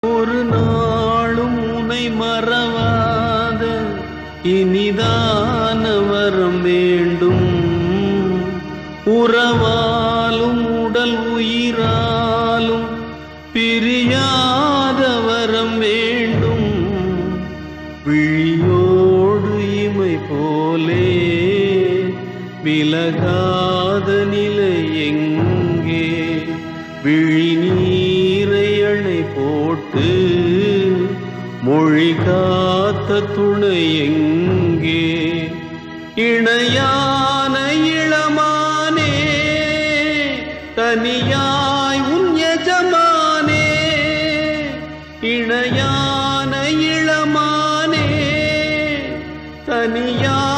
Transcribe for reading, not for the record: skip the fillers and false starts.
ஒரு நாளும் உனை மறவாத இனிதான வரம் வேண்டும். உறவாலும் உடல் உயிராலும் பிரியாத வரம் வேண்டும். விழியோடு இமை போலே விலகாத நிலை எங்கே? விழி நீரை அணை போட்டு மொழி காத்த துணை எங்கே? இணையான இளமானே தனியாய் உன் எஜமானே. இணையான இளமானே தனியாய்